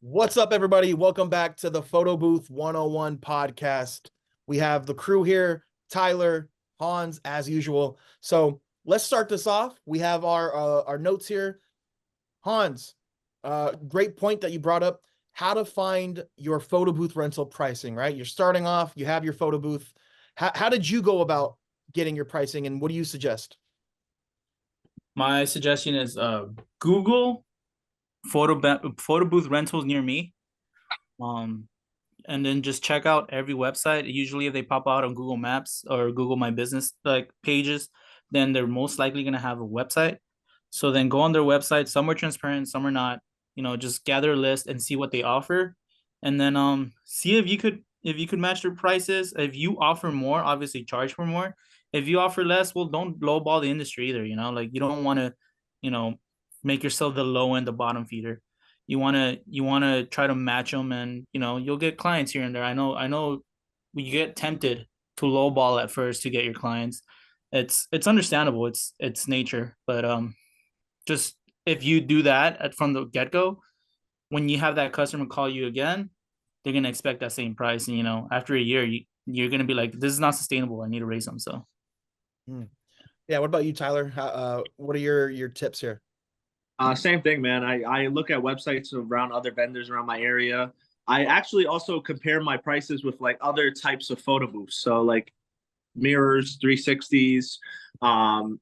What's up, everybody? Welcome back to the Photo Booth 101 podcast. We have the crew here, Tyler, Hans, as usual. So let's start this off. We have our notes here. Hans, great point that you brought up. How to find your photo booth rental pricing, right? You're starting off, you have your photo booth. How did you go about getting your pricing, and what do you suggest? My suggestion is Google photo booth rentals near me. Um, and then just check out every website. Usually, if they pop out on Google Maps or Google My Business like pages, then they're most likely gonna have a website. So then go on their website. Some are transparent, some are not. Just gather a list and see what they offer, and then see if you could match their prices. If you offer more, obviously charge for more. If you offer less, well, don't lowball the industry either. Like you don't want to, you know, make yourself the low end, the bottom feeder. You want to try to match them, and you'll get clients here and there. I know you get tempted to lowball at first to get your clients. It's understandable. It's nature, but just if you do that from the get-go, when you have that customer call you again, they're gonna expect that same price. And after a year, you're gonna be like, this is not sustainable. I need to raise them. So Hmm. Yeah, what about you, Tyler? What are your tips here? Same thing, man. I look at websites around other vendors around my area. I actually also compare my prices with like other types of photo booths. So like mirrors, 360s, DSLRs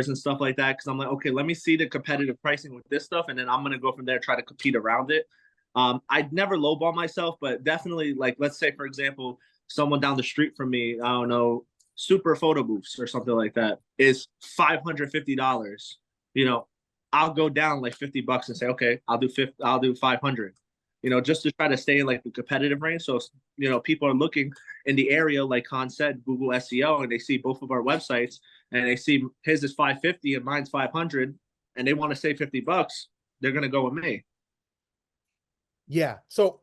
and stuff like that. Cause I'm like, okay, let me see the competitive pricing with this stuff. And then I'm gonna go from there, try to compete around it. I'd never lowball myself, but definitely like, let's say, for example, someone down the street from me, I don't know, super photo booths or something like that is $550. You know, I'll go down like $50 and say, okay, I'll do 500, just to try to stay in like the competitive range. So, people are looking in the area, like Khan said, Google SEO, and they see both of our websites and they see his is 550 and mine's 500 and they want to save $50, they're going to go with me. Yeah. So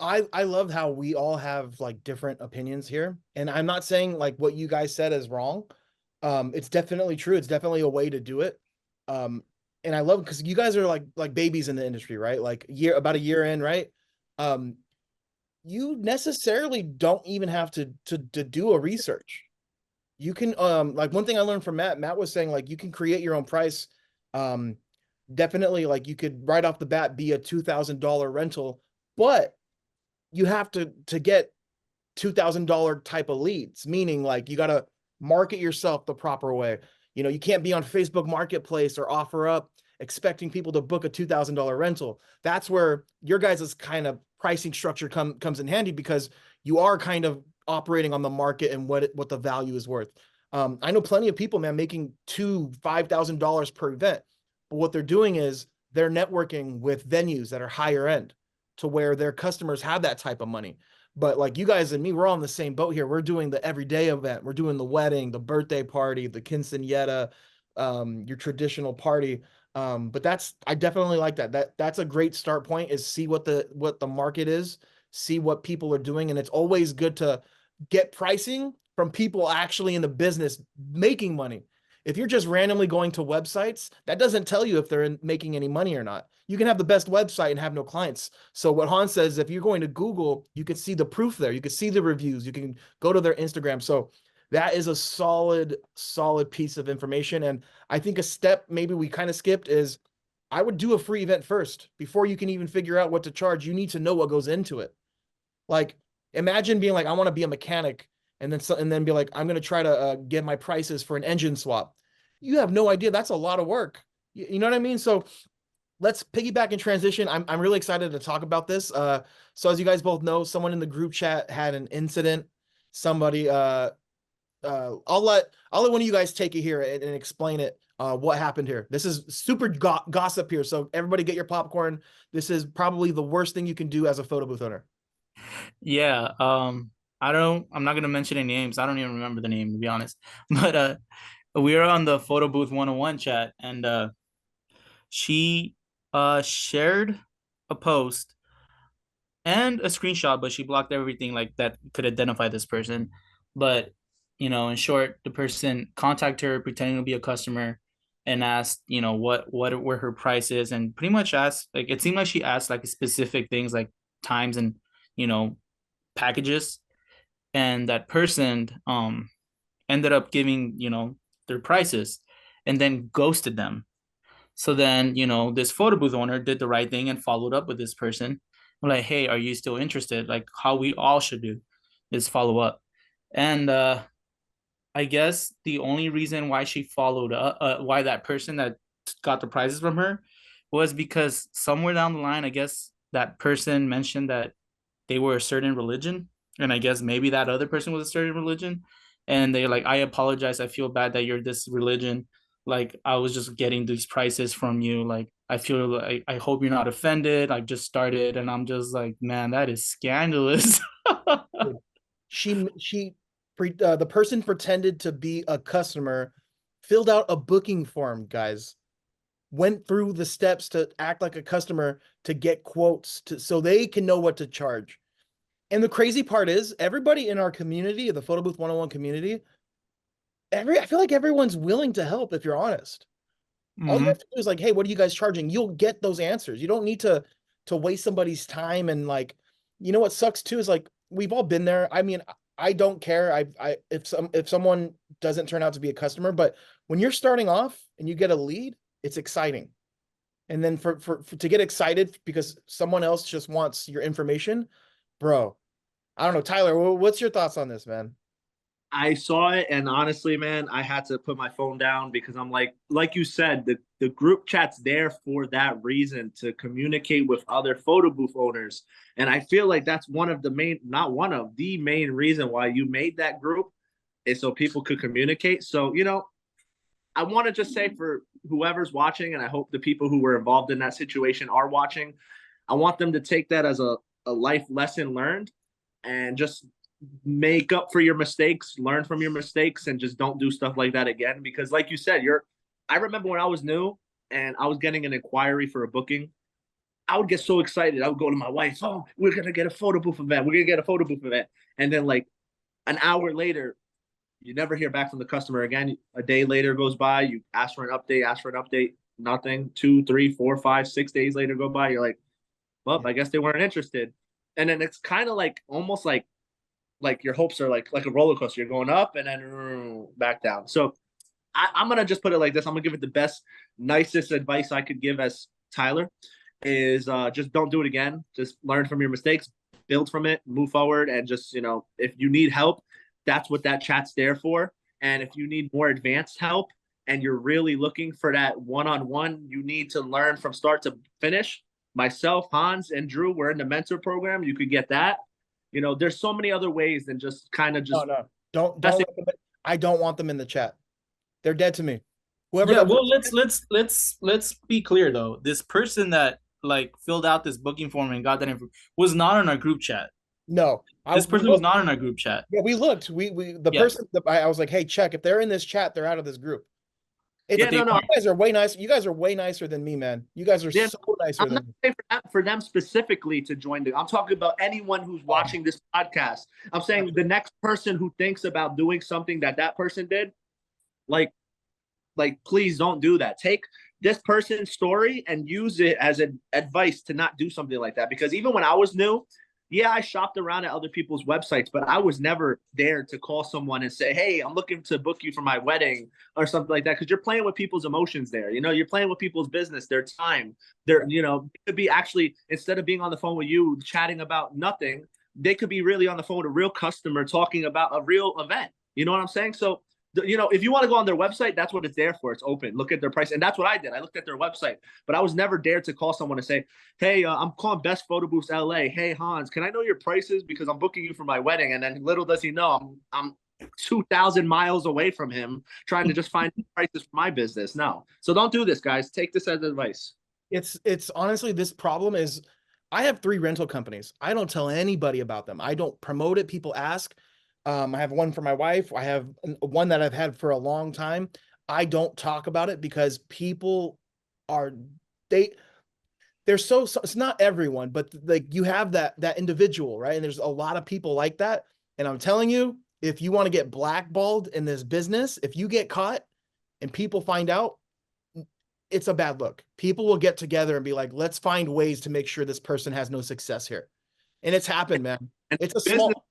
I love how we all have like different opinions here. And I'm not saying like what you guys said is wrong. It's definitely true. It's definitely a way to do it. Um, and I love because you guys are like babies in the industry, right? Like about a year in, right? Um, you necessarily don't even have to do a research. You can like one thing I learned from Matt was saying like you can create your own price. Um, Definitely like you could right off the bat be a $2,000 rental, but you have to get $2,000 type of leads, meaning like you got to market yourself the proper way. You can't be on Facebook Marketplace or OfferUp expecting people to book a $2,000 rental. That's where your guys' kind of pricing structure comes in handy because you are kind of operating on the market and what the value is worth. I know plenty of people, man, making $5,000 per event, but what they're doing is they're networking with venues that are higher end to where their customers have that type of money. But like you guys and me, we're all in the same boat here. We're doing the everyday event. We're doing the wedding, the birthday party, the quinceañera, your traditional party. But I definitely like that. That's a great start point is see what the market is, see what people are doing. And it's always good to get pricing from people actually in the business making money. If you're just randomly going to websites, that doesn't tell you if they're making any money or not. You can have the best website and have no clients. So what Hans says, if you're going to Google, you can see the proof there. You can see the reviews. You can go to their Instagram. So that is a solid piece of information. And I think a step maybe we kind of skipped is I would do a free event first before you can even figure out what to charge. You need to know what goes into it. Like imagine being like, I want to be a mechanic and then be like, I'm going to try to get my prices for an engine swap. You have no idea. That's a lot of work. You know what I mean? So let's piggyback and transition. I'm really excited to talk about this. So as you guys both know, someone in the group chat had an incident. Somebody, I'll let one of you guys take it here and explain it. What happened here? This is super gossip here. So everybody get your popcorn. This is probably the worst thing you can do as a photo booth owner. yeah, I'm not gonna mention any names. I don't even remember the name to be honest. But we were on the photo booth 101 chat, and she shared a post and a screenshot, but she blocked everything like that could identify this person. But in short, the person contacted her pretending to be a customer, and asked, you know, what were her prices, and pretty much asked, like, it seemed like she asked like specific things like times and, you know, packages, and that person ended up giving, you know, their prices and then ghosted them. So then, you know, this photo booth owner did the right thing and followed up with this person. I'm like, hey, are you still interested? Like how we all should do is follow up. And I guess the only reason why she followed up, why that person that got the prizes from her was because somewhere down the line, I guess that person mentioned that they were a certain religion. And I guess maybe that other person was a certain religion. And they like, I apologize. I feel bad that you're this religion. Like, I was just getting these prices from you. Like, I feel like, I hope you're not offended. I just started. And I'm just like, man, that is scandalous. The person pretended to be a customer, filled out a booking form, guys, went through the steps to act like a customer to get quotes so they can know what to charge. And the crazy part is everybody in our community, the Photo Booth 101 community, I feel like everyone's willing to help if you're honest. All you have to do is like, hey, what are you guys charging? You'll get those answers. You don't need to waste somebody's time. And like, you know what sucks too is like we've all been there. I mean, I don't care. If someone doesn't turn out to be a customer, but when you're starting off and you get a lead, it's exciting. And then for to get excited because someone else just wants your information, bro. I don't know, Tyler. What's your thoughts on this, man? I saw it, and honestly, man, I had to put my phone down because I'm like you said, the group chat's there for that reason, to communicate with other photo booth owners. And I feel like that's one of the main, not one of the main reason why you made that group, is so people could communicate. So, you know, I want to just say for whoever's watching, and I hope the people who were involved in that situation are watching, I want them to take that as a life lesson learned, and just make up for your mistakes, learn from your mistakes, and just don't do stuff like that again. Because like you said, I remember when I was new and I was getting an inquiry for a booking, I would get so excited. I would go to my wife, oh, we're gonna get a photo booth event. We're gonna get a photo booth event. And then like an hour later, you never hear back from the customer again. A day later goes by, you ask for an update, nothing. 2, 3, 4, 5, 6 days later go by. You're like, well, I guess they weren't interested. And then it's kind of like almost like your hopes are like a roller coaster. You're going up and then back down. So I'm gonna just put it like this. I'm gonna give it the best, nicest advice I could give as Tyler is just don't do it again. Just learn from your mistakes, build from it, move forward, and just, you know, if you need help, that's what that chat's there for. And if you need more advanced help and you're really looking for that one-on-one, you need to learn from start to finish. Myself, Hans, and Drew, we're in the mentor program. You could get that. You know, there's so many other ways than just kind of just. No. Don't I don't want them in the chat. They're dead to me. Whoever. Yeah, well, let's be clear though. This person that like filled out this booking form and got that info was not in our group chat. No, this person was not in our group chat. Yeah, we looked. Person. I was like, hey, check if they're in this chat, they're out of this group. You guys are way nice. You guys are way nicer than me, man. You guys are so nicer than me. I'm not saying for them specifically to join. I'm talking about anyone who's watching this podcast. I'm saying the next person who thinks about doing something that person did, like please don't do that. Take this person's story and use it as an advice to not do something like that. Because even when I was new, yeah, I shopped around at other people's websites, but I was never there to call someone and say, hey, I'm looking to book you for my wedding or something like that. Because you're playing with people's emotions there. You know, you're playing with people's business, their time. You know, it could be actually, instead of being on the phone with you, chatting about nothing, they could be really on the phone with a real customer talking about a real event. You know what I'm saying? So, you know, if you want to go on their website, that's what it's there for. It's open. Look at their price. And that's what I did. I looked at their website, but I was never dared to call someone and say, hey, I'm calling Best Photo Booths LA. Hey, Hans, can I know your prices? Because I'm booking you for my wedding. And then little does he know, I'm 2,000 miles away from him trying to just find prices for my business. No. So don't do this, guys. Take this as advice. It's honestly, this problem is, I have 3 rental companies. I don't tell anybody about them. I don't promote it. People ask. I have one for my wife. I have one that I've had for a long time. I don't talk about it because people are, they're so it's not everyone, but like you have that individual, right? And there's a lot of people like that. And I'm telling you, if you want to get blackballed in this business, if you get caught and people find out, it's a bad look. People will get together and be like, let's find ways to make sure this person has no success here. And it's happened, man. And It's a business, small,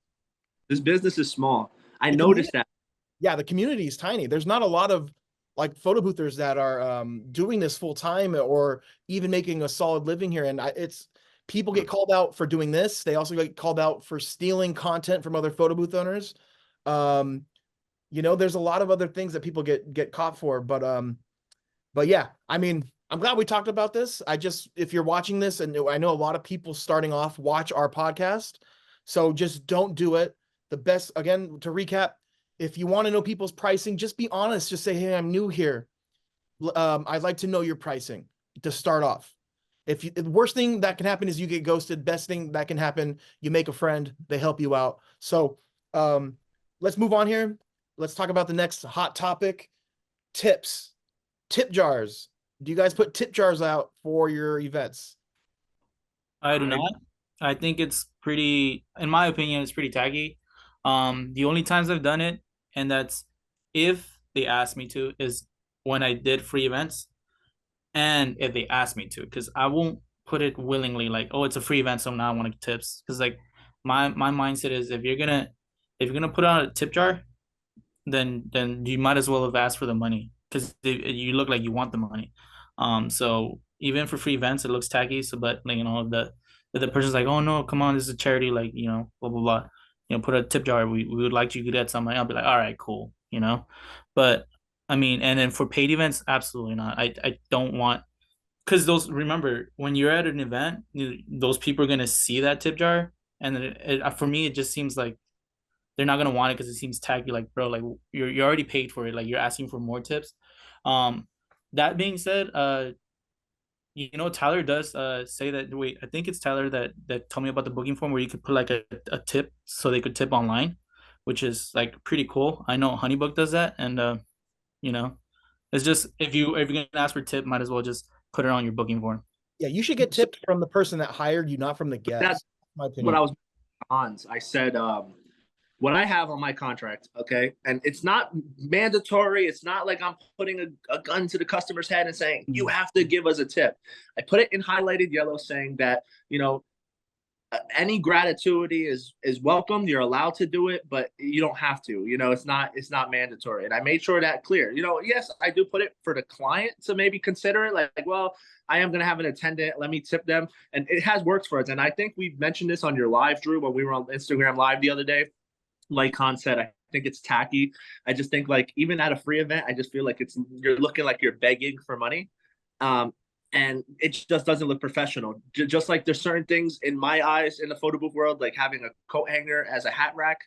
this business is small. I the noticed that. yeah, the community is tiny. There's not a lot of like photo boothers that are doing this full time or even making a solid living here. And it's people get called out for doing this. They also get called out for stealing content from other photo booth owners. You know, there's a lot of other things that people get caught for, but yeah, I mean, I'm glad we talked about this. If you're watching this, and I know a lot of people starting off watch our podcast, so just don't do it. The best, again, to recap, if you want to know people's pricing, just be honest. Just say, hey, I'm new here. I'd like to know your pricing to start off. The worst thing that can happen is you get ghosted. Best thing that can happen, you make a friend, they help you out. So let's move on here. Let's talk about the next hot topic, tips. Tip jars. Do you guys put tip jars out for your events? I do not. I think it's pretty, in my opinion, it's pretty tacky. The only times I've done it, and that's if they ask me to, is when I did free events, and if they ask me to, because I won't put it willingly, like, oh, it's a free event, so now I want to get tips. Because like my mindset is if you're gonna put out a tip jar, then you might as well have asked for the money because you look like you want the money. So even for free events, it looks tacky. So, but like, you know, the person's like, oh no, come on, this is a charity, like, you know, blah blah blah. You know, put a tip jar. We would like you to get something. I'll be like, all right, cool, you know. But I mean, and then for paid events, absolutely not. I don't want, because those, remember, when you're at an event, those people are gonna see that tip jar, and then for me, it just seems like they're not gonna want it because it seems tacky. Like, bro, like you're already paid for it. Like, you're asking for more tips. That being said, you know, Tyler does say that. Wait, I think it's Tyler that told me about the booking form where you could put like a tip so they could tip online, which is like pretty cool. I know Honeybook does that, and you know, it's just if you're gonna ask for tip, might as well just put it on your booking form. Yeah, you should get tipped from the person that hired you, not from the guest. That's my opinion. what I was on. I said, what I have on my contract, okay, and it's not mandatory. It's not like I'm putting a gun to the customer's head and saying you have to give us a tip. I put it in highlighted yellow, saying that, you know, any gratuity is welcomed. You're allowed to do it, but you don't have to. You know, it's not mandatory. And I made sure that clear. You know, yes, I do put it for the client to maybe consider it. Like, well, I am going to have an attendant. Let me tip them, and it has worked for us. And I think we mentioned this on your live, Drew, when we were on Instagram Live the other day. Like Khan said, I think it's tacky. I just think, like, even at a free event, I just feel like you're looking like you're begging for money. And it just doesn't look professional. Just like there's certain things in my eyes in the photo booth world, like having a coat hanger as a hat rack,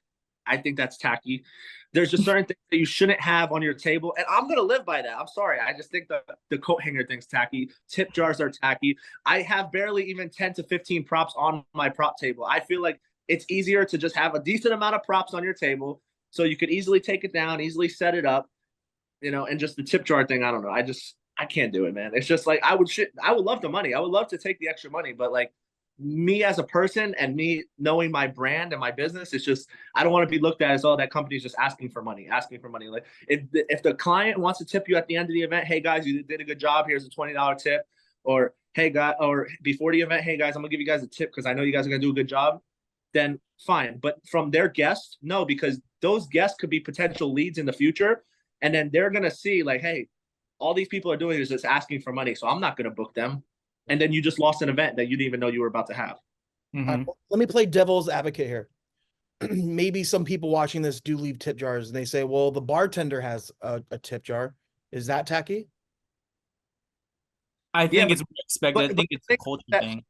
I think that's tacky. There's just certain things that you shouldn't have on your table, and I'm gonna live by that. I'm sorry, I just think the coat hanger thing's tacky. Tip jars are tacky. I have barely even 10 to 15 props on my prop table. I feel like it's easier to just have a decent amount of props on your table, so you could easily take it down, easily set it up, you know. And just the tip jar thing, I don't know. I can't do it, man. It's just like I would love the money. I would love to take the extra money, but like me as a person and me knowing my brand and my business, it's just I don't want to be looked at as, oh, that company's just asking for money. Like if the client wants to tip you at the end of the event, hey guys, you did a good job. Here's a $20 tip, or hey guys, or before the event, hey guys, I'm gonna give you guys a tip because I know you guys are gonna do a good job. Then fine. But from their guests, no, because those guests could be potential leads in the future, and then they're gonna see like, hey, all these people are doing is just asking for money, so I'm not going to book them. And then you just lost an event that you didn't even know you were about to have. Mm-hmm. Let me play devil's advocate here. Maybe some people watching this do leave tip jars, and they say, well, the bartender has a tip jar. Is that tacky? I think it's expected. I think it's a culture thing.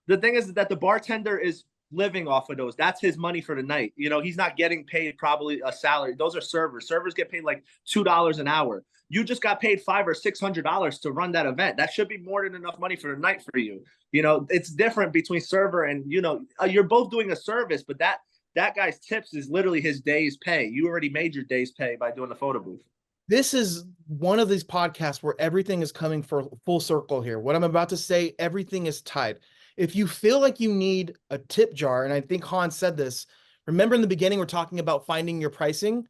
The thing is that the bartender is living off of those. That's his money for the night. You know, he's not getting paid probably a salary. Those are servers. Servers get paid like $2 an hour. You just got paid $500 or $600 to run that event. That should be more than enough money for the night for you. You know, it's different between server and, you know, you're both doing a service, but that guy's tips is literally his day's pay. You already made your day's pay by doing the photo booth. This is one of these podcasts where everything is coming for full circle here. What I'm about to say, everything is tied. If you feel like you need a tip jar, and I think Hans said this, remember in the beginning, we're talking about finding your pricing.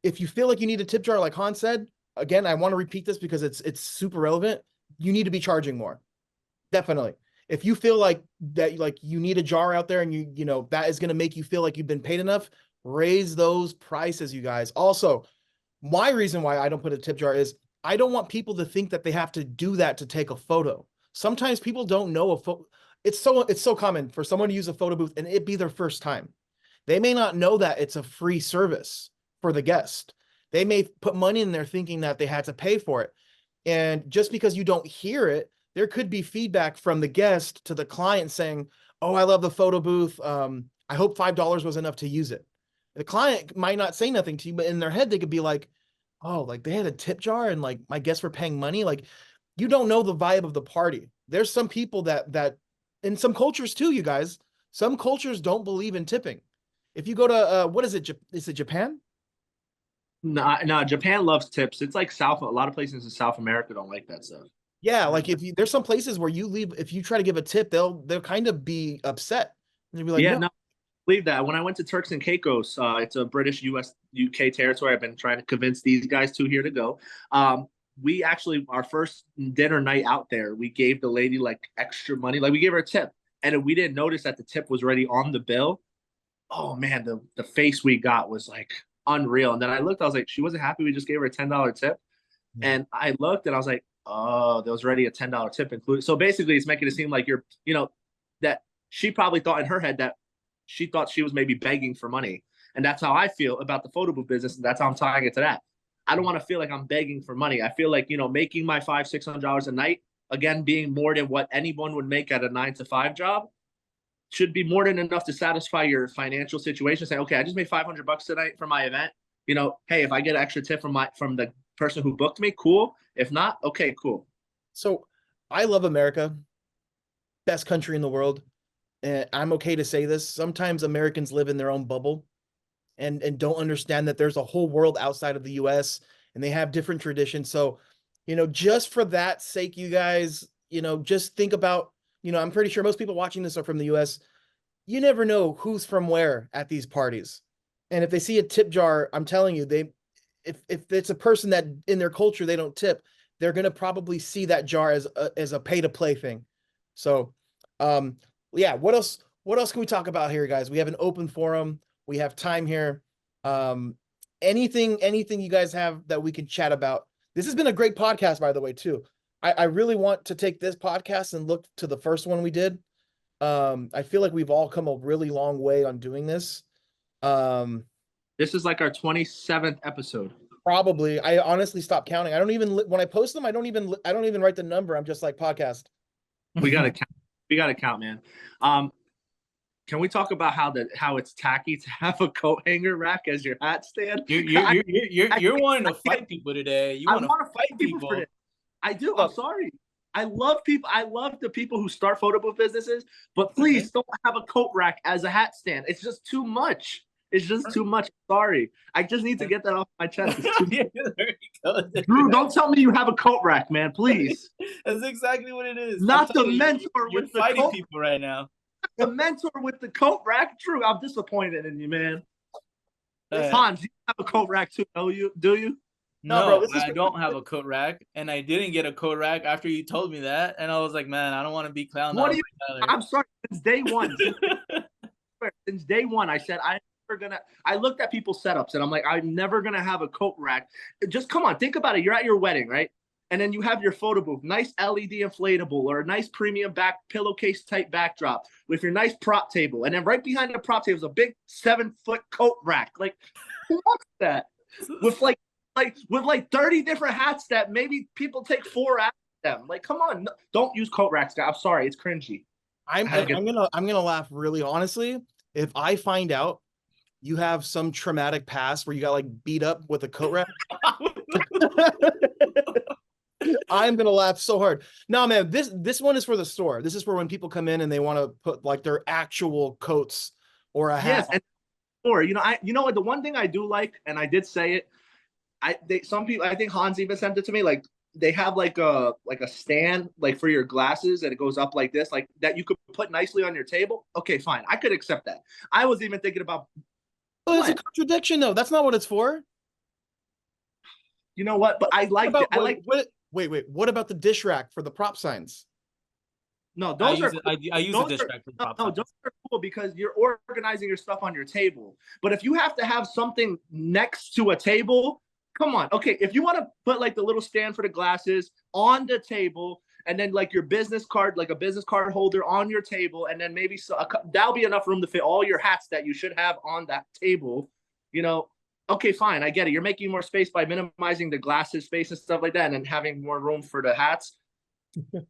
If you feel like you need a tip jar, like Hans said, again, I want to repeat this because it's super relevant. you need to be charging more. Definitely. If you feel like that, like you need a jar out there and you know, that is going to make you feel like you've been paid enough, raise those prices, you guys. Also, my reason why I don't put a tip jar is I don't want people to think that they have to do that to take a photo. Sometimes people don't know a photo. It's so common for someone to use a photo booth and it be their first time. They may not know that it's a free service for the guest. They may put money in there thinking that they had to pay for it. And just because you don't hear it, there could be feedback from the guest to the client saying, "Oh, I love the photo booth. I hope $5 was enough to use it." The client might not say nothing to you, but in their head, they could be like, "Oh, like they had a tip jar and like my guests were paying money." Like you don't know the vibe of the party. There's some people that in some cultures too, you guys, some cultures don't believe in tipping. If you go to what is it? Is it Japan? No, Japan loves tips. It's like a lot of places in South America don't like that stuff. Yeah, like if you, there's some places where you leave, if you try to give a tip, they'll kind of be upset. They'll be like, Yeah, no. no, believe that. When I went to Turks and Caicos, it's a British US UK territory. I've been trying to convince these guys to here to go. We actually, our first dinner night out there, we gave the lady like extra money. Like we gave her a tip. And we didn't notice that the tip was already on the bill. Oh man, the face we got was like unreal. And then I looked, I was like, she wasn't happy. We just gave her a $10 tip. And I looked and I was like, oh, there was already a $10 tip included. So basically it's making it seem like you're, you know, that she probably thought in her head that she thought she was maybe begging for money. And that's how I feel about the photo booth business. And that's how I'm tying it to that. I don't want to feel like I'm begging for money. I feel like, you know, making my $500-$600 a night, again, being more than what anyone would make at a 9-to-5 job, should be more than enough to satisfy your financial situation. Say, okay, I just made $500 tonight for my event. You know, hey, if I get an extra tip from the person who booked me, cool. If not, okay, cool. So I love America, best country in the world. And I'm okay to say this. Sometimes Americans live in their own bubble and don't understand that there's a whole world outside of the US and they have different traditions. So, you know, just for that sake, you guys, you know, just think about, you know, I'm pretty sure most people watching this are from the US. You never know who's from where at these parties. And if they see a tip jar, I'm telling you, if it's a person that in their culture they don't tip, they're going to probably see that jar as a pay to play thing. So, yeah, what else can we talk about here, guys? We have an open forum. We have time here. Anything you guys have that we can chat about. This has been a great podcast, by the way, too. I really want to take this podcast and look to the first one we did. I feel like we've all come a really long way on doing this. This is like our 27th episode. Probably. I honestly stopped counting. I don't even, when I post them, I don't even write the number. I'm just like podcast. We gotta count. We gotta count, man. Can we talk about how it's tacky to have a coat hanger rack as your hat stand? You're wanting to fight people today. You want to fight people. For this. I do. I'm sorry. I love people. I love the people who start photo booth businesses, but please don't have a coat rack as a hat stand. It's just too much. It's just too much. Sorry. I just need to get that off my chest. Yeah, there you go. Drew, don't tell me you have a coat rack, man. Please. That's exactly what it is. Not the mentor you're with the fighting coat. people right now. The mentor with the coat rack. Drew, I'm disappointed in you, man. Hans, you have a coat rack too, do you? No, bro, I don't have a coat rack, and I didn't get a coat rack after you told me that, and I was like, man, I don't want to be clowned out. I'm sorry. Since day one, I said I looked at people's setups and I'm like, I'm never gonna have a coat rack. Just come on, think about it. You're at your wedding, right? And then you have your photo booth, nice LED inflatable or a nice premium back pillowcase type backdrop with your nice prop table. And then right behind the prop table is a big 7-foot coat rack. Like, who wants that? With like 30 different hats that maybe people take 4 out of them. Like, come on, don't use coat racks, guys. I'm sorry, it's cringy. I'm gonna laugh really honestly. If I find out you have some traumatic past where you got like beat up with a coat rack, I'm gonna laugh so hard. No, man, this one is for the store. This is for when people come in and they want to put like their actual coats or a hat. Yes, and you know what? The one thing I do like, and I did say it, some people, I think Hans even sent it to me, like they have like a stand like for your glasses and it goes up like this, like that you could put nicely on your table. Okay, fine, I could accept that. I was even thinking about. Oh, it's a contradiction though. That's not what it's for. You know what? But I like it. Wait. What about the dish rack for the prop signs? No, I those are use it. cool. I use a Those dish are rack for the no, prop no, signs. those are cool because you're organizing your stuff on your table. But if you have to have something next to a table, come on. Okay, if you want to put like the little stand for the glasses on the table, and then like your business card, like a business card holder on your table, and then maybe that'll be enough room to fit all your hats that you should have on that table. You know, okay, fine, I get it. You're making more space by minimizing the glasses space and stuff like that, and then having more room for the hats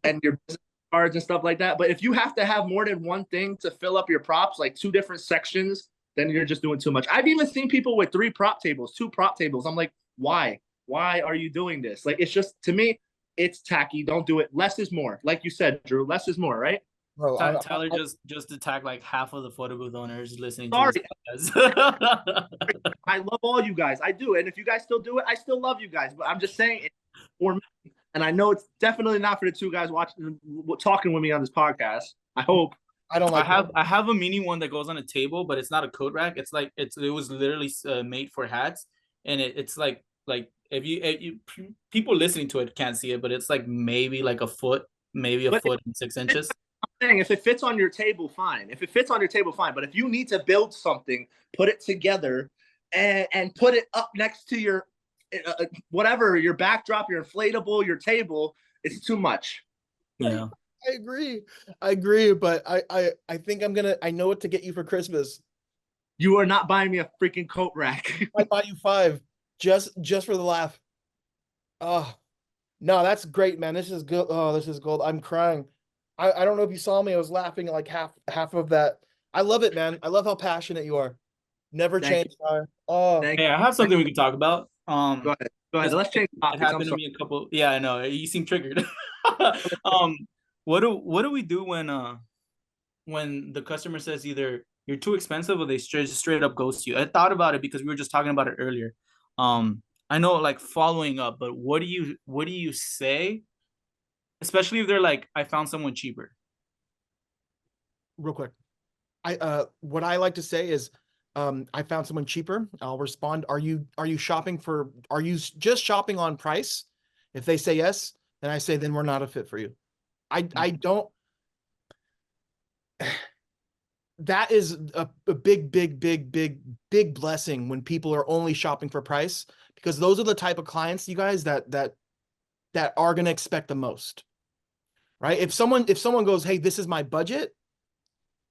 and your business cards and stuff like that. But if you have to have more than one thing to fill up your props, like 2 different sections, then you're just doing too much. I've even seen people with 3 prop tables, 2 prop tables. I'm like, why? Why are you doing this? Like, it's just, to me, it's tacky. Don't do it. Less is more. Like you said, Drew, less is more, right? Bro, Tyler just attacked like half of the photo booth owners listening Sorry. to this podcast. I love all you guys. I do. And if you guys still do it, I still love you guys. But I'm just saying it for me. And I know it's definitely not for the 2 guys talking with me on this podcast. I hope. I don't like. I have a mini one that goes on a table, but it's not a coat rack. It's like it was literally made for hats, and it's like if you people listening to it can't see it, but it's like maybe like a foot, maybe a foot and 6 inches. I'm saying if it fits on your table, fine. If it fits on your table, fine. But if you need to build something, put it together, and put it up next to your whatever, your backdrop, your inflatable, your table, it's too much. Yeah. I agree, but I think I know what to get you for Christmas. You are not buying me a freaking coat rack. I buy you 5 just for the laugh. Oh, no, that's great, man. This is good. Oh, this is gold. I'm crying. I don't know if you saw me. I was laughing at like half of that. I love it, man. I love how passionate you are. Never change. Oh, Hey, I have something we can talk about. Go ahead. Let's change topics. It happened to me a couple. Yeah, I know. You seem triggered. What do we do when the customer says either you're too expensive or they straight up ghost you? I thought about it because we were just talking about it earlier. I know, like, following up, but what do you say, especially if they're like, I found someone cheaper? real quick. What I like to say is, I found someone cheaper. I'll respond. Are you just shopping on price? If they say yes, then I say, then we're not a fit for you. I don't. That is a big blessing when people are only shopping for price, because those are the type of clients, you guys, that are going to expect the most, right? If someone goes, hey, this is my budget,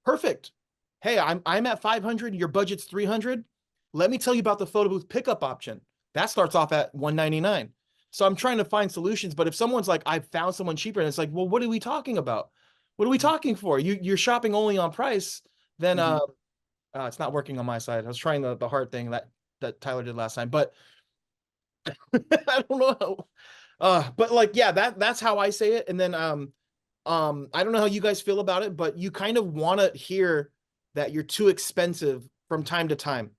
perfect. Hey, I'm at 500, your budget's 300. Let me tell you about the photo booth pickup option. That starts off at 199. So I'm trying to find solutions, but if someone's like, I found someone cheaper, and it's like, well, what are we talking about? What are we talking for? You're shopping only on price, then it's not working on my side. I was trying the hard thing that Tyler did last time, but I don't know. But like, yeah, that's how I say it. And then I don't know how you guys feel about it, but you kind of want to hear that you're too expensive from time to time.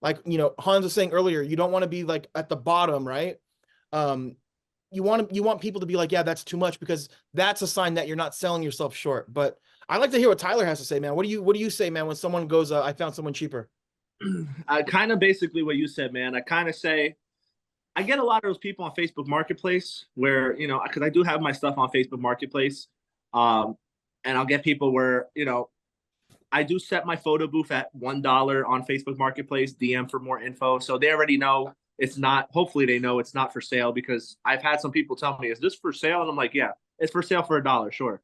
Like, Hans was saying earlier, you don't want to be like at the bottom, right? You want people to be like, yeah, that's too much, because that's a sign that you're not selling yourself short. But I like to hear what Tyler has to say, man. What do you say, man, when someone goes, I found someone cheaper? I kind of basically what you said, man. I kind of say, I get a lot of those people on Facebook Marketplace where, because I do have my stuff on Facebook Marketplace. And I'll get people where, I do set my photo booth at $1 on Facebook Marketplace, DM for more info. So they already know it's not, hopefully they know it's not for sale, because I've had some people tell me, is this for sale? And I'm like, yeah, it's for sale for $1, sure.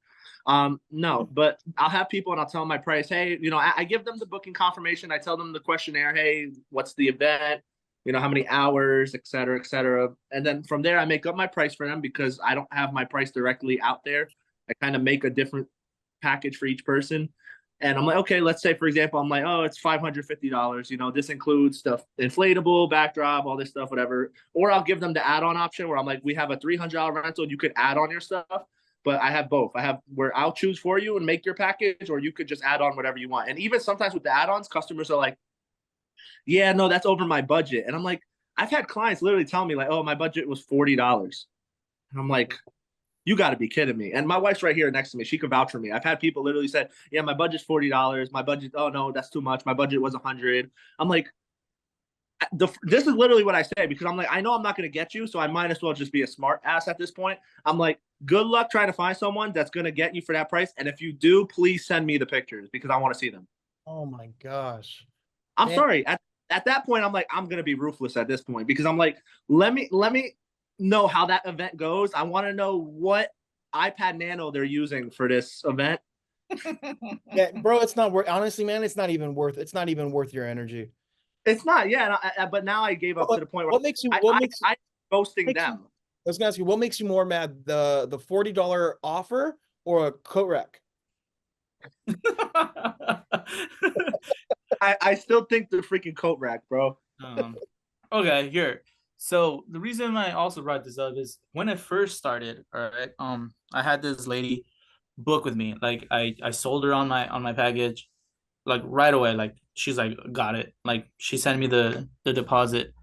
No, but I'll have people and I'll tell them my price. Hey, I give them the booking confirmation. I tell them the questionnaire. Hey, what's the event? How many hours, et cetera, et cetera. And then from there, I make up my price for them, because I don't have my price directly out there. I kind of make a different package for each person. And I'm like, okay, let's say, for example, I'm like, oh, it's $550. This includes the inflatable, backdrop, all this stuff, whatever. Or I'll give them the add-on option where I'm like, we have a $300 rental. You could add on your stuff. But I have both. I have where I'll choose for you and make your package, or you could just add on whatever you want. And even sometimes with the add-ons, customers are like, yeah, no, that's over my budget. And I'm like, I've had clients literally tell me like, oh, my budget was $40. And I'm like, you got to be kidding me. And my wife's right here next to me. She could vouch for me. I've had people literally say, yeah, my budget's $40. My budget, oh no, that's too much. My budget was $100. I'm like, this is literally what I say, because I'm like, I know I'm not going to get you, so I might as well just be a smart ass at this point. I'm like, good luck trying to find someone that's going to get you for that price. And if you do, please send me the pictures because I want to see them. Oh my gosh. I'm Man, sorry. At that point, I'm like, I'm going to be ruthless at this point because I'm like, let me know how that event goes. I want to know what iPad Nano they're using for this event. yeah, bro, it's not worth, honestly, man, it's not even worth your energy. It's not, yeah. But now I gave up to the point where What makes you, I ghosting makes you, them. I was gonna ask you, what makes you more mad, the $40 offer or a coat rack? I still think the freaking coat rack, bro. Okay, here. So the reason I also brought this up is when I first started, all right, I had this lady book with me. Like I sold her on my package, like right away. Like she's like, got it. Like she sent me the deposit.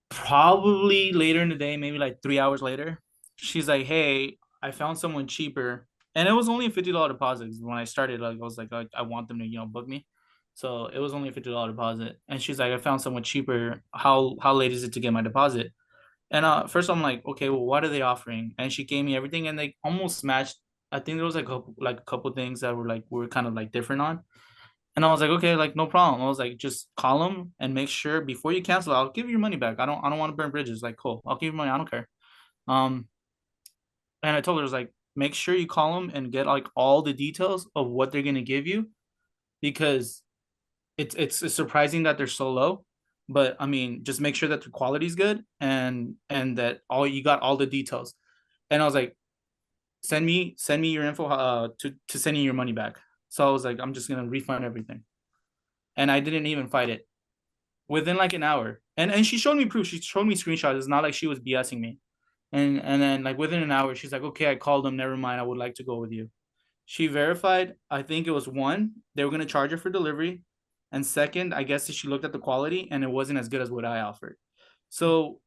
Probably later in the day, maybe like 3 hours later, she's like, hey, I found someone cheaper. And it was only a $50 deposit. When I started, like I was like, I want them to, book me. So it was only a $50 deposit. And she's like, I found someone cheaper. How late is it to get my deposit? And first I'm like, okay, well, what are they offering? And she gave me everything, and they almost matched. I think there was like a couple things that were kind of like different on. And I was like, okay, like no problem. I was like, just call them and make sure before you cancel, I'll give you your money back. I don't want to burn bridges. Like, cool, I'll give you money. I don't care. Um, and I told her, I was like, make sure you call them and get like all the details of what they're gonna give you, because it's surprising that they're so low. But I mean, just make sure that the quality is good, and that all you got all the details. And I was like, send me your info to send you your money back. So I was like, I'm just gonna refund everything. And I didn't even fight it within like an hour. And she showed me proof. She showed me screenshots. It's not like she was BSing me. And then like within an hour, she's like, okay, I called them. Never mind. I would like to go with you. She verified. I think it was one, they were gonna charge her for delivery, and second, I guess she looked at the quality and it wasn't as good as what I offered. So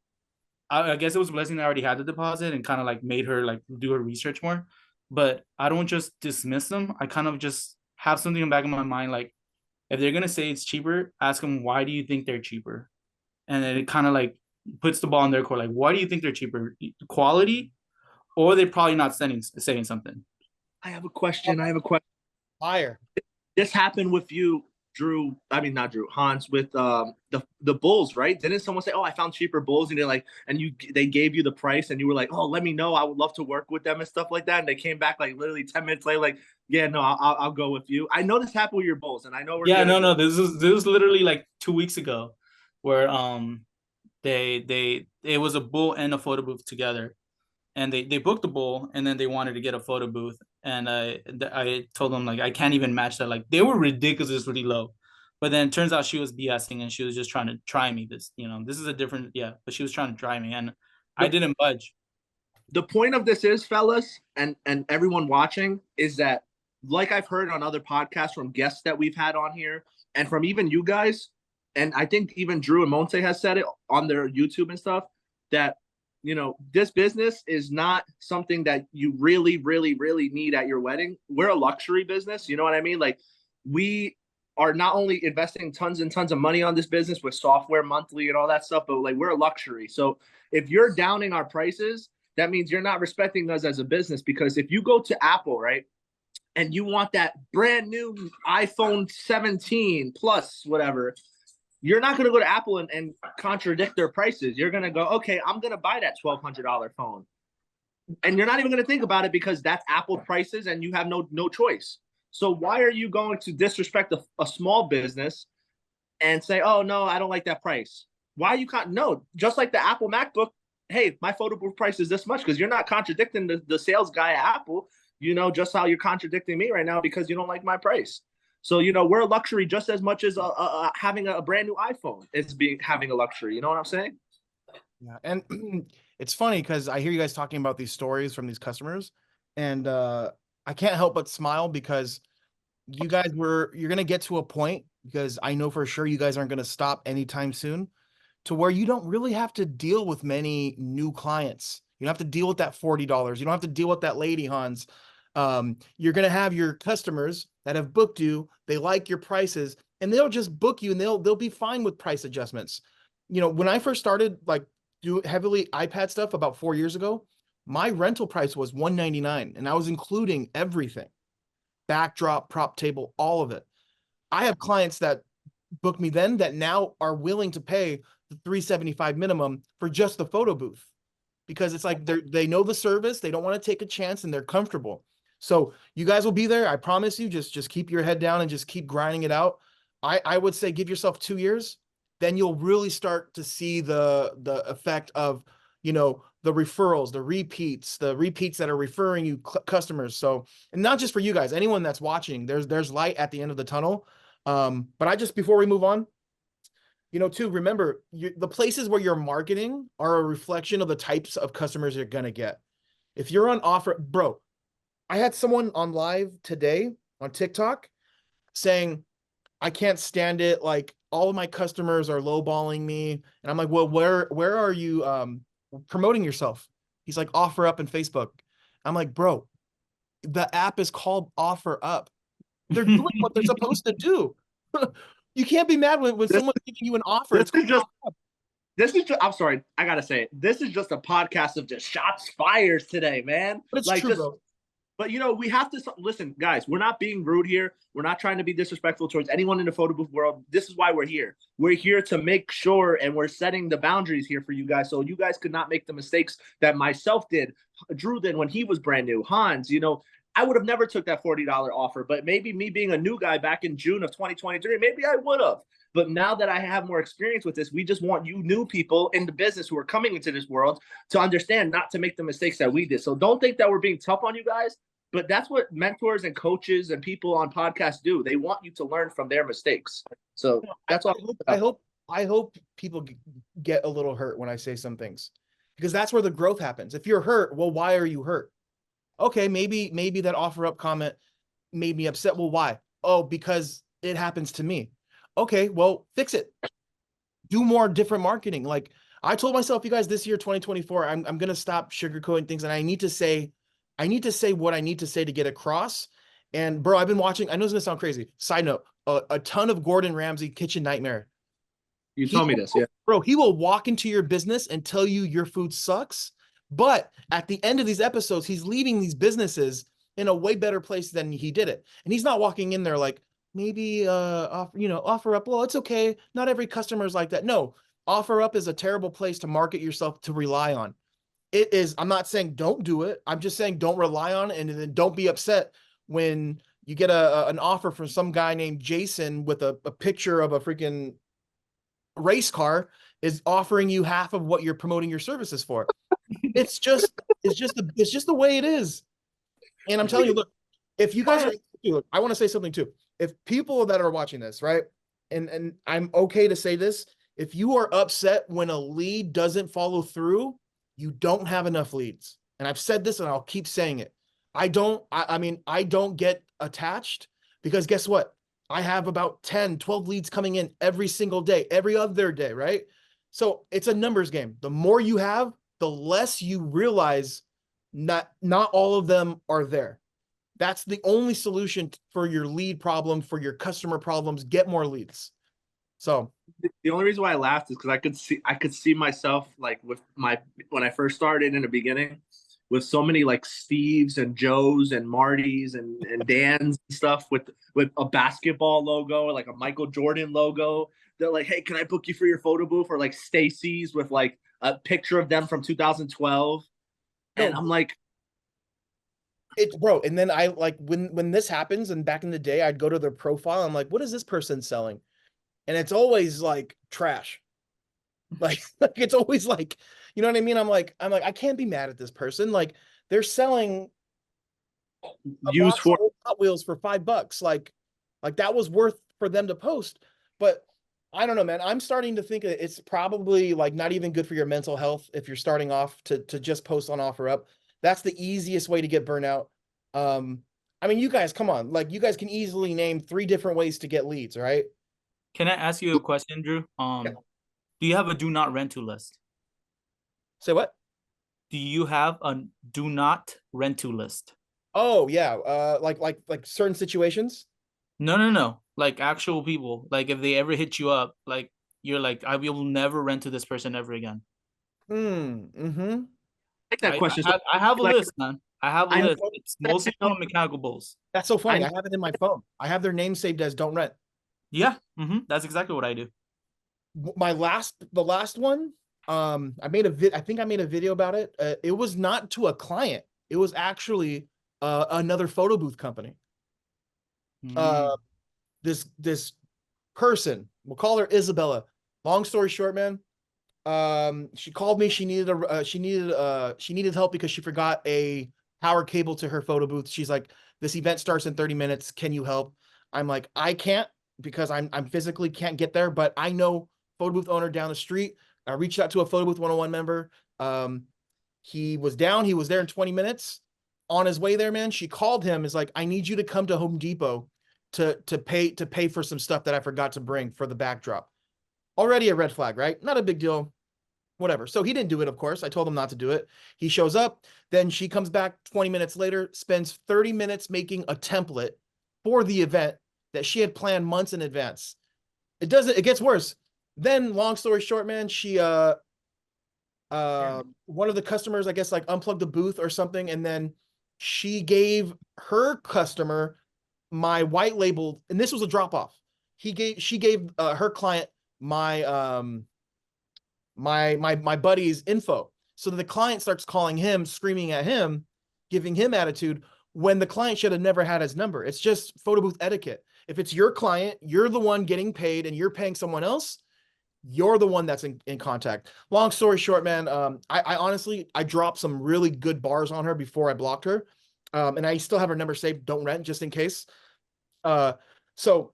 I guess it was a blessing that I already had the deposit and kind of like made her like do her research more. But I don't just dismiss them. I kind of just have something in the back of my mind, like if they're gonna say it's cheaper, ask them why do you think they're cheaper, and then it kind of like puts the ball in their court. Like, why do you think they're cheaper? Quality, or they're probably not saying something. I have a question. Higher. This happened with you, Drew. I mean, not Drew, Hans, with the bulls, right? Didn't someone say, "Oh, I found cheaper bulls," and they're like, and they gave you the price, and you were like, "Oh, let me know. I would love to work with them and stuff like that." And they came back like literally 10 minutes later, like, "Yeah, no, I'll go with you." I know this happened with your bulls, and I know we're no. This was literally like 2 weeks ago, where it was a bull and a photo booth together, and they booked the bull, and then they wanted to get a photo booth, and I told them like I can't even match that. Like they were ridiculously low, but then it turns out she was BSing and she was just trying to try me. This is a different, yeah, but she was trying to try me, and I didn't budge. The point of this is, fellas, and everyone watching, is that like I've heard on other podcasts from guests that we've had on here, and from even you guys, and I think even Drew and Monte has said it on their YouTube and stuff, that this business is not something that you really, really, really need at your wedding. We're a luxury business. You know what I mean? Like, we are not only investing tons and tons of money on this business with software monthly and all that stuff, but like we're a luxury. So if you're downing our prices, that means you're not respecting us as a business. Because if you go to Apple, right, and you want that brand new iPhone 17 plus whatever, you're not going to go to Apple and contradict their prices. You're going to go, okay, I'm going to buy that $1,200 phone. And you're not even going to think about it because that's Apple prices and you have no choice. So why are you going to disrespect a small business and say, oh, no, I don't like that price? Why you can't? No, just like the Apple MacBook, hey, my photo booth price is this much, because you're not contradicting the sales guy at Apple, just how you're contradicting me right now because you don't like my price. So, we're a luxury just as much as having a brand new iPhone is having a luxury. You know what I'm saying? Yeah. And it's funny because I hear you guys talking about these stories from these customers, and I can't help but smile because you're going to get to a point, because I know for sure you guys aren't going to stop anytime soon, to where you don't really have to deal with many new clients. You don't have to deal with that $40. You don't have to deal with that lady, Hans. You're going to have your customers that have booked you. They like your prices, and they'll just book you and they'll be fine with price adjustments. You know, when I first started like do heavily iPad stuff about 4 years ago, my rental price was $199 and I was including everything. Backdrop, prop table, all of it. I have clients that book me then that now are willing to pay the $375 minimum for just the photo booth because it's like they know the service, they don't want to take a chance, and they're comfortable. So you guys will be there. I promise you. Just keep your head down and just keep grinding it out. I would say give yourself 2 years, then you'll really start to see the effect of, you know, the referrals, the repeats that are referring you customers. So, and not just for you guys, anyone that's watching, there's light at the end of the tunnel. But I just, before we move on, you know, too, remember the places where you're marketing are a reflection of the types of customers you're gonna get. If you're on offer, bro, I had someone on live today on TikTok saying, I can't stand it. Like all of my customers are lowballing me. And I'm like, well, where are you promoting yourself? He's like, Offer Up in Facebook. I'm like, bro, the app is called Offer Up. They're doing what they're supposed to do. You can't be mad when someone's giving you an offer. This is just, I'm sorry, I gotta say it. This is just a podcast of just shots fires today, man. But it's like true, just, bro. But you know, we have to listen, guys. We're not being rude here. We're not trying to be disrespectful towards anyone in the photo booth world. This is why we're here. We're here to make sure, and we're setting the boundaries here for you guys, so you guys could not make the mistakes that myself did, Drew did when he was brand new, Hans. You know, I would have never took that $40 offer, but maybe me being a new guy back in June of 2023, maybe I would have. But now that I have more experience with this, we just want you new people in the business who are coming into this world to understand not to make the mistakes that we did. So don't think that we're being tough on you guys, but that's what mentors and coaches and people on podcasts do. They want you to learn from their mistakes. So that's all. I hope people get a little hurt when I say some things, because that's where the growth happens. If you're hurt, well, why are you hurt? Okay, maybe that Offer Up comment made me upset. Well, why? Oh, because it happens to me. Okay, well, fix it. Do more different marketing. Like I told myself, you guys, this year, 2024, I'm gonna stop sugarcoating things, and I need to say what I need to say to get across. And bro, I've been watching. I know it's gonna sound crazy. Side note: a ton of Gordon Ramsay Kitchen Nightmare. You told me this, yeah, bro. He will walk into your business and tell you your food sucks, but at the end of these episodes, he's leaving these businesses in a way better place than he did it. And he's not walking in there like, maybe Offer Up. Well, it's okay. Not every customer is like that. No, Offer Up is a terrible place to market yourself, to rely on. It is. I'm not saying don't do it. I'm just saying don't rely on it, and then don't be upset when you get an offer from some guy named Jason with a picture of a freaking race car is offering you half of what you're promoting your services for. It's just the way it is. And I'm telling you, look, if you guys are, look, I want to say something too. If people that are watching this, right, and I'm okay to say this, if you are upset when a lead doesn't follow through, you don't have enough leads. And I've said this and I'll keep saying it. I don't get attached, because guess what? I have about 10, 12 leads coming in every single day, every other day, right? So it's a numbers game. The more you have, the less you realize not all of them are there. That's the only solution for your lead problem, for your customer problems. Get more leads. So the only reason why I laughed is because I could see myself like when I first started in the beginning with so many like Steves and Joes and Martys and Dans and stuff with a basketball logo or like a Michael Jordan logo. They're like, hey, can I book you for your photo booth? Or like Stacy's with like a picture of them from 2012. And I'm like, it's bro. And then I like when this happens, and back in the day, I'd go to their profile. I'm like, what is this person selling? And it's always like trash. Like it's always like, you know what I mean? I'm like, I can't be mad at this person. Like they're selling used for Hot Wheels for $5. Like that was worth for them to post. But I don't know, man. I'm starting to think that it's probably like not even good for your mental health if you're starting off to just post on Offer Up. That's the easiest way to get burnout. I mean, you guys, come on. Like you guys can easily name 3 different ways to get leads, right? Can I ask you a question, Drew? Yeah. Do you have a do not rent to list? Say what? Do you have a do not rent to list? Oh yeah. Like certain situations. No. like actual people. Like if they ever hit you up, like you're like, I will never rent to this person ever again. Mm-hmm. Like that question. So I have a like list, man. I have a I list. know It's mostly I from mechanical bulls. That's so funny. know I have it in my phone. I have their name saved as don't rent. Yeah, that's exactly what I do. The last one, I think I made a video about it. It was not to a client. It was actually another photo booth company. Mm. Uh, this person, we'll call her Isabella. Long story short, man, she called me. She needed help because she forgot a power cable to her photo booth. She's like, this event starts in 30 minutes. Can you help? I'm like, I can't because I'm physically can't get there, but I know photo booth owner down the street. I reached out to a photo booth 101 member. He was down. He was there in 20 minutes. On his way there, man, she called him. Is like, I need you to come to Home Depot to pay for some stuff that I forgot to bring for the backdrop. Already a red flag, right? Not a big deal. Whatever. So he didn't do it, of course. I told him not to do it. He shows up. Then she comes back 20 minutes later, spends 30 minutes making a template for the event that she had planned months in advance. It gets worse. Then, long story short, man, she one of the customers, I guess, like unplugged the booth or something, and then she gave her customer my white label, and this was a drop off. She gave her client my my buddy's info. So the client starts calling him, screaming at him, giving him attitude when the client should have never had his number. It's just photo booth etiquette. If it's your client, you're the one getting paid and you're paying someone else, you're the one that's in contact. Long story short, man, I honestly, I dropped some really good bars on her before I blocked her. And I still have her number saved, don't rent, just in case. So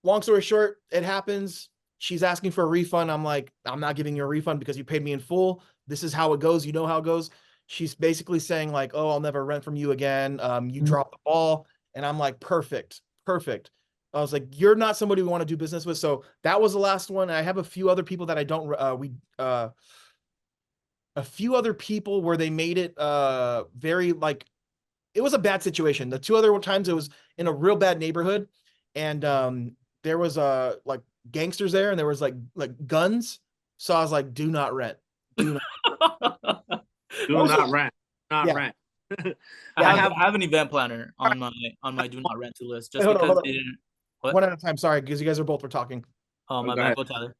long story short, it happens. She's asking for a refund. I'm like, I'm not giving you a refund because you paid me in full. This is how it goes. You know how it goes. She's basically saying like, oh, I'll never rent from you again. You dropped the ball. And I'm like, perfect, perfect. I was like, you're not somebody we want to do business with. So that was the last one. I have a few other people that I don't, a few other people where they made it very like, it was a bad situation. The two other times it was in a real bad neighborhood. And there was like gangsters there and there was like guns. So I was like, do not rent. Do not. do Also, not rent. Not yeah. rent. I have an event planner on my do not rent to list just Hold on, because hold on. they didn't. What? One at a time. Sorry, because you guys are both were talking. Oh, my go bad. ahead. Go, Tyler.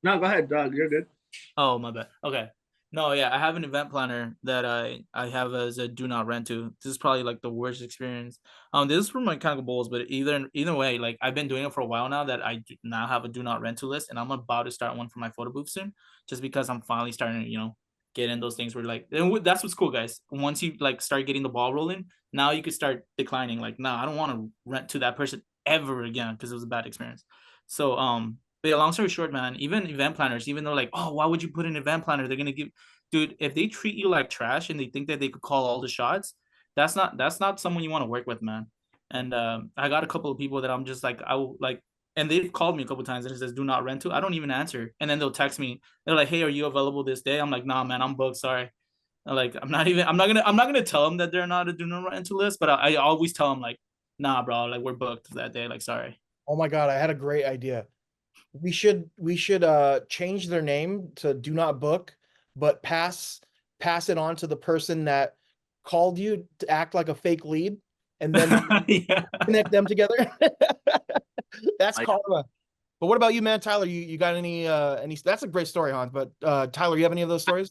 No, go ahead, Doug. You're good. Oh, my bad. Okay. No, yeah, I have an event planner that I have as a do not rent to. This is probably like the worst experience. This is for my mechanical bulls, but either way, like I've been doing it for a while now that I now have a do not rent to list, and I'm about to start one for my photo booth soon, just because I'm finally starting to get in those things where like, and that's what's cool, guys. Once you like start getting the ball rolling, now you could start declining. Like, nah, I don't want to rent to that person ever again because it was a bad experience. So but yeah, long story short, man, even event planners, even though like, oh, why would you put an event planner? They're gonna give, dude, if they treat you like trash and they think that they could call all the shots, that's not someone you want to work with, man. And I got a couple of people that I'm just like, I will like, and they've called me a couple of times and it says do not rent to. I don't even answer, and then they'll text me. They're like, hey, are you available this day? I'm like, nah, man, I'm booked. Sorry. Like, I'm not gonna tell them that they're not a do not rent to list, but I always tell them like, nah, bro, like we're booked that day. Like, sorry. Oh my God, I had a great idea. We should change their name to do not book, but pass it on to the person that called you to act like a fake lead and then Yeah. connect them together. That's Like- karma. But what about you, man? Tyler, you got any that's a great story, Hans, but Tyler, you have any of those stories?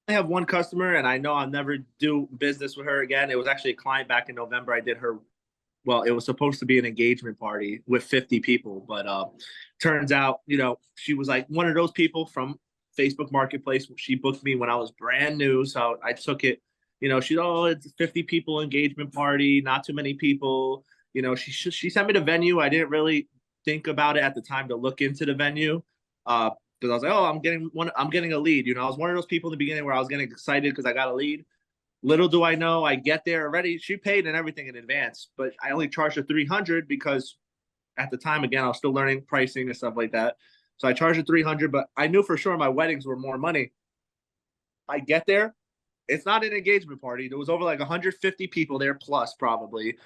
I have one customer, and I know I'll never do business with her again. It was actually a client back in November. I did her, well, it was supposed to be an engagement party with 50 people, but turns out, she was like one of those people from Facebook Marketplace. She booked me when I was brand new, so I took it. She's, oh, it's a 50 people engagement party, not too many people. She sent me the venue. I didn't really think about it at the time to look into the venue. Because I was like, oh, I'm getting a lead. I was one of those people in the beginning where I was getting excited because I got a lead. Little do I know, I get there already. She paid and everything in advance, but I only charged her $300 because at the time, again, I was still learning pricing and stuff like that. So I charged her $300, but I knew for sure my weddings were more money. I get there, it's not an engagement party. There was over like 150 people there plus probably.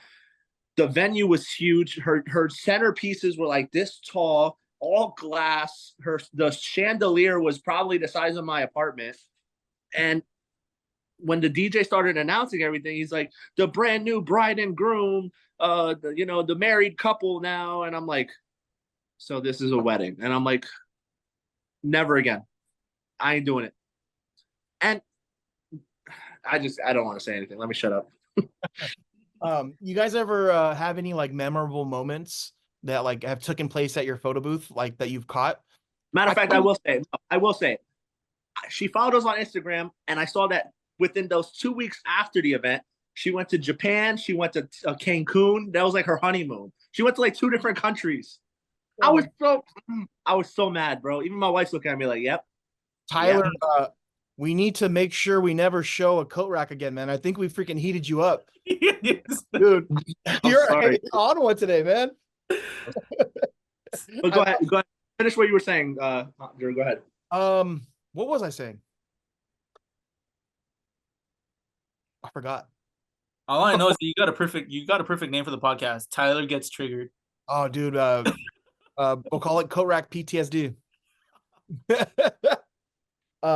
The venue was huge. Her centerpieces were like this tall, all glass. The chandelier was probably the size of my apartment. And when the DJ started announcing everything, he's like, the brand new bride and groom, the married couple now. And I'm like, so this is a wedding. And I'm like, never again. I ain't doing it. And I don't want to say anything. Let me shut up. You guys ever have any like memorable moments that like have taken place at your photo booth, like that you've caught? Matter of fact, I will say, she followed us on Instagram, and I saw that within those 2 weeks after the event, she went to Japan, she went to Cancun. That was like her honeymoon. She went to like 2 different countries. I was so mad, bro. Even my wife's looking at me like, "Yep." Tyler, we need to make sure we never show a coat rack again, man. I think we freaking heated you up. Dude, you're on one today, man. But go ahead. Finish what you were saying, Drew. Go ahead. What was I saying? I forgot. All I know is that you got a perfect name for the podcast. Tyler Gets Triggered. Oh, dude. We'll call it coat rack PTSD.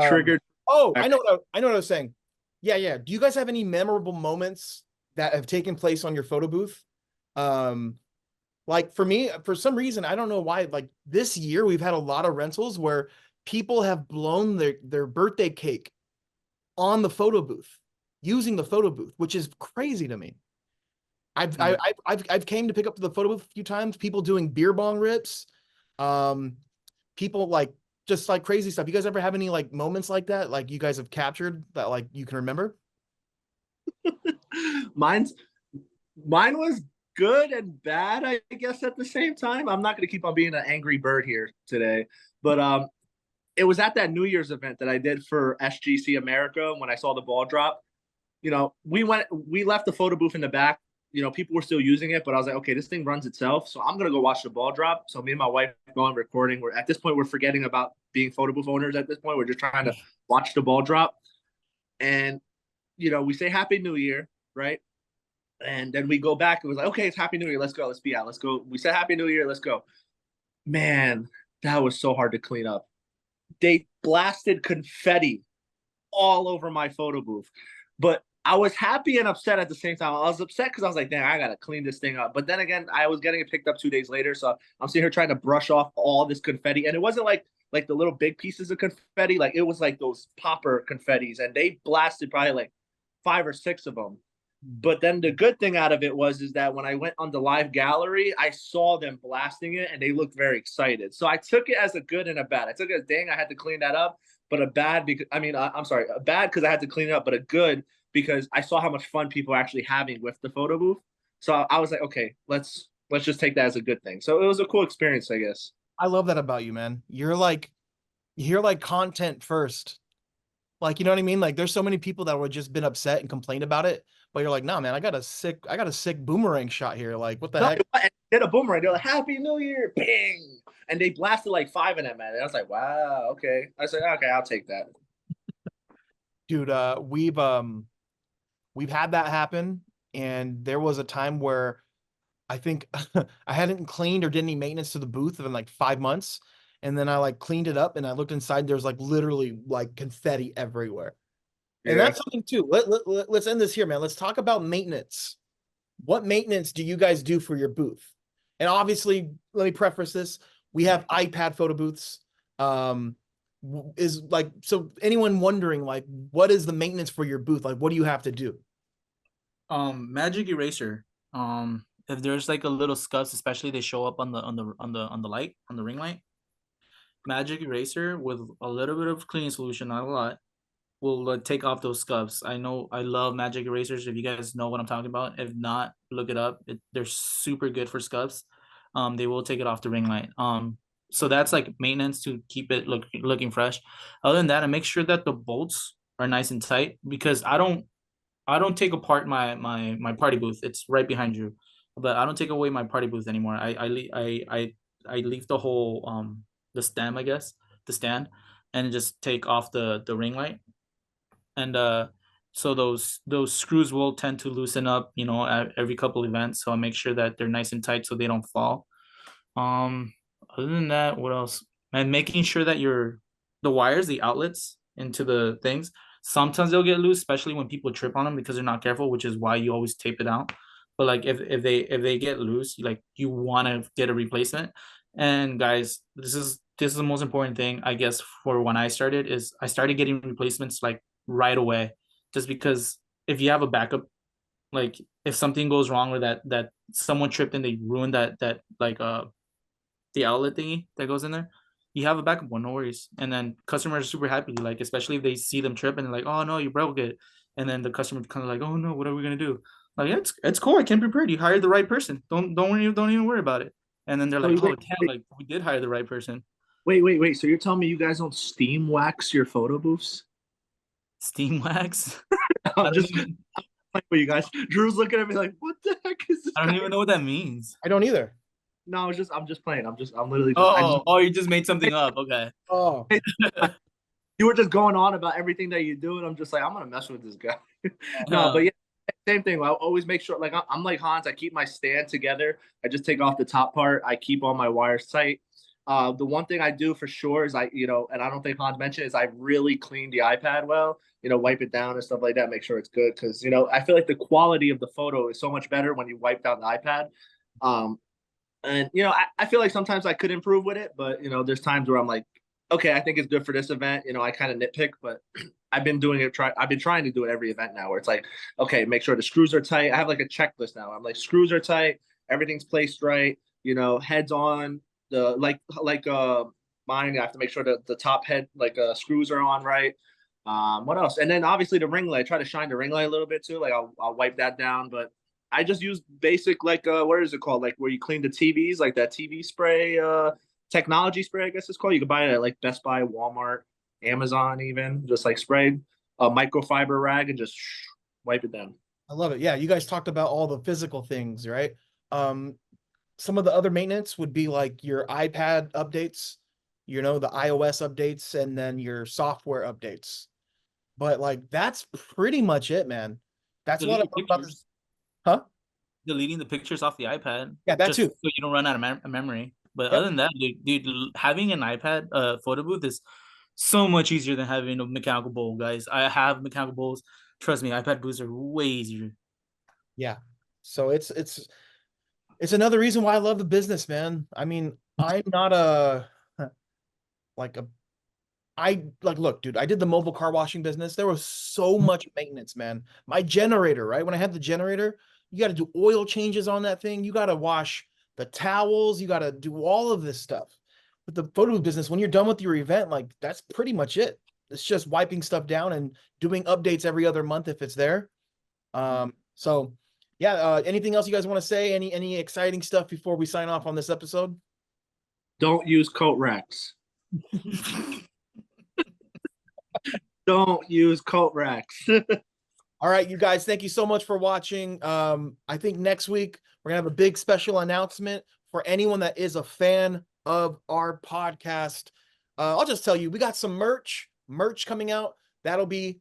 Triggered. Oh, I know what I was saying. Yeah. Do you guys have any memorable moments that have taken place on your photo booth? Like for me, for some reason, I don't know why, like this year we've had a lot of rentals where people have blown their birthday cake on the photo booth, using the photo booth, which is crazy to me. I've came to pick up the photo booth a few times, people doing beer bong rips, people like just like crazy stuff. You guys ever have any like moments like that, like you guys have captured that like you can remember? Mine was good and bad, I guess, at the same time. I'm not going to keep on being an angry bird here today, but it was at that New Year's event that I did for SGC America when I saw the ball drop. We left the photo booth in the back. People were still using it, but I was like, okay, this thing runs itself, so I'm gonna go watch the ball drop. So me and my wife go on recording. At this point, we're forgetting about being photo booth owners. At this point, we're just trying to watch the ball drop, and we say Happy New Year, right? And then we go back and was like, okay, it's Happy New Year. Let's go. Let's be out. Let's go. We said Happy New Year. Let's go. Man, that was so hard to clean up. They blasted confetti all over my photo booth, but I was happy and upset at the same time. I was upset because I was like, damn, I got to clean this thing up. But then again, I was getting it picked up 2 days later. So I'm sitting here trying to brush off all this confetti. And it wasn't like the little big pieces of confetti. Like it was like those popper confettis. And they blasted probably like 5 or 6 of them. But then the good thing out of it is that when I went on the live gallery, I saw them blasting it and they looked very excited. So I took it as a good and a bad. I took it as, dang, I had to clean that up. But a bad because, a bad because I had to clean it up, but a good because I saw how much fun people are actually having with the photo booth. So I was like, okay, let's just take that as a good thing. So it was a cool experience, I guess. I love that about you, man. You're like content first. Like, you know what I mean? Like there's so many people that would just been upset and complain about it, but you're like, no, man, I got a sick boomerang shot here. Like, what the heck? And they did a boomerang. They're like, Happy New Year, bing. And they blasted like 5 of them, man. And I was like, wow, okay. I said, okay, I'll take that. Dude, we've had that happen, and there was a time where I think I hadn't cleaned or did any maintenance to the booth in like 5 months, and then I like cleaned it up and I looked inside. There's like literally like confetti everywhere, and that's something too. Let's end this here, man. Let's talk about maintenance. What maintenance do you guys do for your booth? And obviously, let me preface this: we have iPad photo booths. Is like, so anyone wondering like what is the maintenance for your booth, like what do you have to do? Magic eraser. If there's like a little scuffs, especially they show up on the light, on the ring light, magic eraser with a little bit of cleaning solution, not a lot, will take off those scuffs. I know, I love magic erasers. If you guys know what I'm talking about, if not, look it up. They're super good for scuffs. They will take it off the ring light. So that's like maintenance to keep it looking fresh. Other than that, I make sure that the bolts are nice and tight because I don't take apart my party booth. It's right behind you, but I don't take away my party booth anymore. I leave the whole the stem, I guess, the stand, and just take off the ring light. And so those screws will tend to loosen up, you know, at every couple events. So I make sure that they're nice and tight so they don't fall. Um, Other than that, what else? And making sure that the wires, the outlets into the things, sometimes they'll get loose, especially when people trip on them because they're not careful, which is why you always tape it out. But like if they get loose, you want to get a replacement. And guys, this is the most important thing, I guess, for when I started is I started getting replacements like right away, just because if you have a backup, like if something goes wrong with that someone tripped and they ruined that like the outlet thingy that goes in there, you have a backup one, no worries. And then customers are super happy, like especially if they see them trip and they're like, oh no, you broke it. And then the customer kind of like, oh no, what are we gonna do? Like it's cool, I can be prepared. You hired the right person. Don't even worry about it. And then they're like, Wait, oh wait, damn, wait, like we did hire the right person. wait. So you're telling me you guys don't steam wax your photo booths? Steam wax. I I'm don't just even like for you guys. Drew's looking at me like, what the heck is this I don't guy? even know what that means. I don't either. No, I'm just playing. I'm literally just I just Oh, you just made something up. Okay. Oh, you were just going on about everything that you do, and I'm just like, I'm gonna mess with this guy. No, Uh, but yeah, same thing. I always make sure, like, I'm like Hans. I keep my stand together. I just take off the top part. I keep all my wires tight. The one thing I do for sure is and I don't think Hans mentioned is I really clean the iPad well. Wipe it down and stuff like that. Make sure it's good because I feel like the quality of the photo is so much better when you wipe down the iPad. Um, and I feel like sometimes I could improve with it, but there's times where I'm like, okay, I think it's good for this event. I kind of nitpick, but I've been doing it. I've been trying to do it every event now, where it's like, okay, make sure the screws are tight. I have like a checklist now. I'm like, screws are tight, everything's placed right. Heads on the mine. I have to make sure that the top head screws are on right. What else? And then obviously the ring light. I try to shine the ring light a little bit too. Like I'll wipe that down, but I just use basic what is it called? Like where you clean the TVs, like that TV spray, technology spray, I guess it's called. You can buy it at like Best Buy, Walmart, Amazon, even just like spray a microfiber rag and just wipe it down. I love it. Yeah, you guys talked about all the physical things, right? Some of the other maintenance would be like your iPad updates, the iOS updates, and then your software updates. But like that's pretty much it, man. That's what I deleting love about this. pictures, Huh? deleting the pictures off the iPad, Yeah, that just too. so you don't run out of memory. But Yep. other than that, dude, having an iPad photo booth is so much easier than having a mechanical bowl, guys. I have mechanical bowls. Trust me, iPad booths are way easier. Yeah. So it's another reason why I love the business, man. I mean, I'm not a like a I like look, dude, I did the mobile car washing business. There was so much maintenance, man. My generator, right? When I had the generator, you got to do oil changes on that thing. You got to wash the towels. You got to do all of this stuff. With the photo booth business, when you're done with your event, like that's pretty much it. It's just wiping stuff down and doing updates every other month if it's there. So yeah, anything else you guys want to say? Any exciting stuff before we sign off on this episode? Don't use coat racks. Don't use coat racks. All right, you guys, thank you so much for watching. I think next week we're gonna have a big special announcement for anyone that is a fan of our podcast. I'll just tell you, we got some merch coming out. That'll be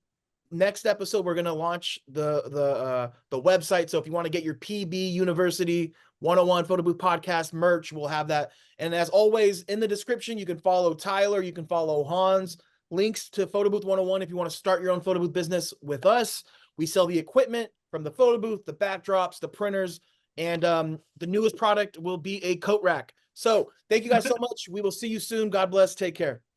next episode. We're gonna launch the website. So if you want to get your PB University 101 Photo Booth Podcast merch, we'll have that. And as always, in the description, you can follow Tyler, you can follow Hans. Links to Photo Booth 101 if you want to start your own photo booth business with us. We sell the equipment from the photo booth, the backdrops, the printers, and the newest product will be a coat rack. So thank you guys so much. We will see you soon. God bless. Take care.